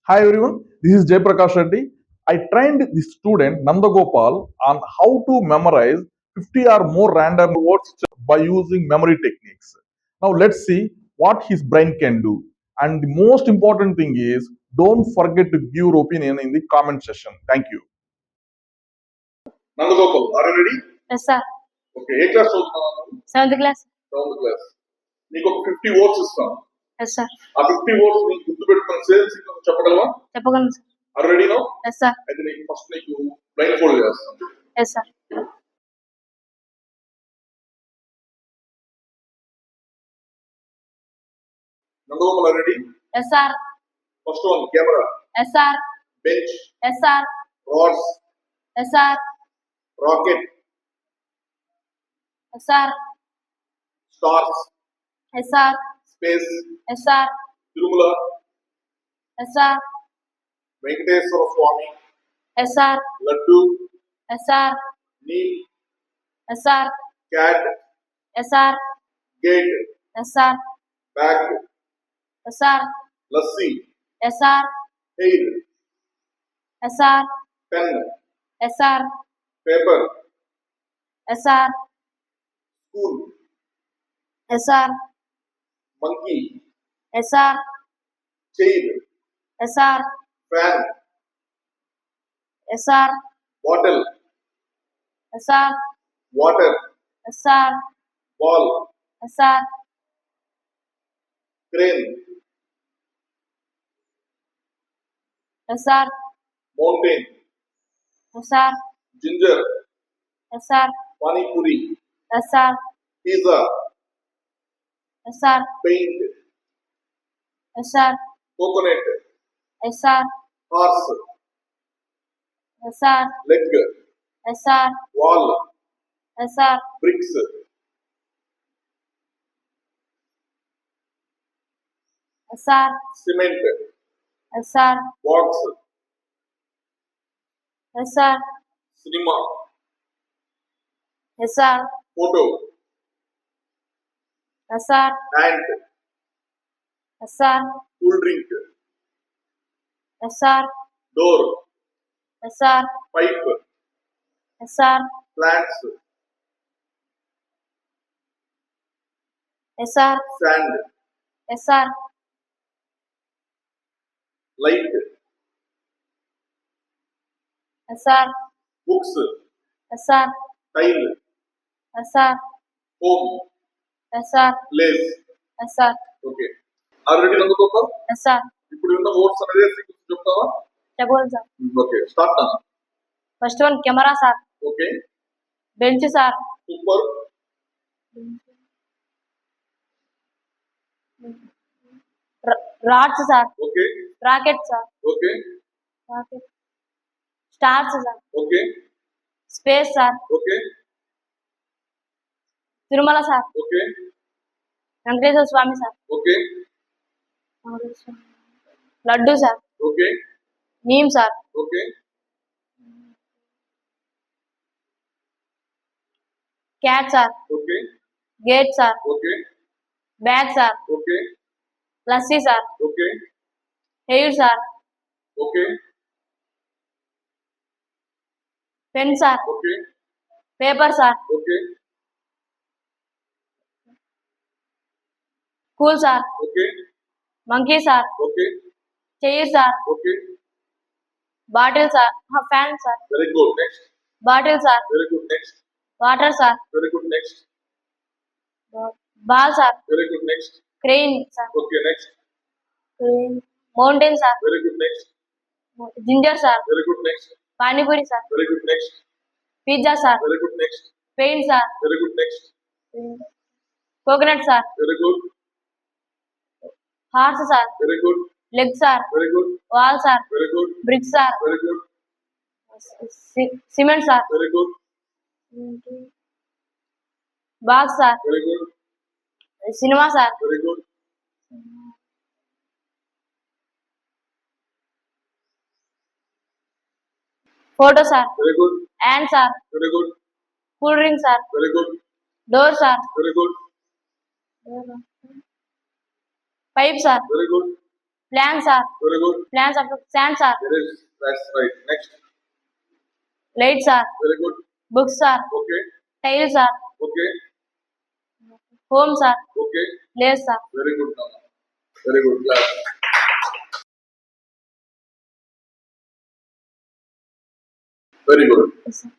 Hi everyone, this is Jay Prakash Reddy. I trained the student Nandagopal on how to memorize 50 or more random words by using memory techniques. Now let's see what his brain can do. And the most important thing is don't forget to give your opinion in the comment section. Thank you. Nandagopal, are you ready? Yes, sir. Okay, A class చదువుతున్నావు? 7th class. 7th class. నీకు ఒక 50 words ఇస్తాను. Yes, sir. ఆ 50 words నీకు గుర్తుపెట్టుకుని same sequence చెప్పగలవా? చెప్పగలను sir. Are you ready now? Yes, sir. అయితే నీకు ఫస్ట్ నీకు బ్లైండ్ ఫోల్డ్ చేస్తాను. Yes, sir. Nandagopal, are you ready? Yes, sir. First one, camera, Yes, sir. bench, Yes, sir. rods, Yes, sir. rocket, Yes, sir. stars, Yes, sir. space, Yes, sir. Tirumala, Yes, sir. Venkateswara Swami, Yes, sir. Laddu, Yes, sir. Neem, Yes, sir. cat, Yes, sir. gate, Yes, sir. bag, Yes, sir. lassi, Yes, sir. hair, Yes, sir. pen, Yes, sir. paper, Yes, sir. spoon, Yes, sir. monkey, Yes, sir. chair, Yes, sir. fan, Yes, sir. bottle, Yes, sir. water, Yes, sir. ball, Yes, sir. crane, Yes, sir. mountain, Yes, sir. ginger, Yes, sir. pani puri, Yes, sir. pizza, Yes, sir. paint, Yes, sir. coconut, Yes, sir. horse, Yes, sir. leg, Yes, sir. wall, Yes, sir. bricks, Yes, sir. cement, Yes, sir. box, Yes, sir. cinema, Yes, sir. photo, Yes, sir. ant, Yes, sir. cool drink, Yes, sir. door, Yes, sir. pipe, Yes, sir. plants, Yes, sir. sand, Yes, sir. light, Yes, sir. books, Yes, sir. tile, Yes, sir. home, Yes, sir. lace. Yes, sir. Okay, already నందుకోపా Yes, sir. ఇప్పుడు ఉన్న words అనేది sequence చెప్తావా? చెప్పగలను sir. Okay, start నా. First one camera sir. Okay, bench sir. Super, rods sir. Okay, rocket sir. Okay, rocket. Stars sir. Okay, space sir. Okay, Tirumala sir. Okay, Venkateswara Swamy sir. Okay, laddu sir. Okay, neem sir. Okay, cat sir. Okay, gate sir. Okay, bag sir. Okay, lassi sir. Okay, hair sir. Okay, pen sir. Okay, paper sir. Okay, cool sir. Okay, monkey sir. Okay, chair sir. Okay, bottle sir. Fan sir. Very good, next, bottle sir. Very good, next, water sir. Very good, next, ball sir. Very good, next, crane sir. Okay, next, mountain sir. Very good, next, ginger sir. Very good, next, panipuri sir. Very good, next, pizza sir. Very good, next, paint sir. Very good, next, coconut sir. Very good, horse sir. Very good, leg sir. Very good, wall sir. Very good, brick sir. Very good, cement sir. Very good, box sir. Very good, cinema sir. Very good, photo sir. Very good, hand sir. Very good, cool drink sir. Very good, door sir. Very good, pipe sir. Very good, Plan, sir. Very good. Plans of sand, sir. It is. That's right. Next. Light, sir. Very good. Books, sir. Okay. Tail, sir. Okay. Home, sir. Okay. Lace, sir. Very good. Now. Very good. Class. Very good. Yes, sir.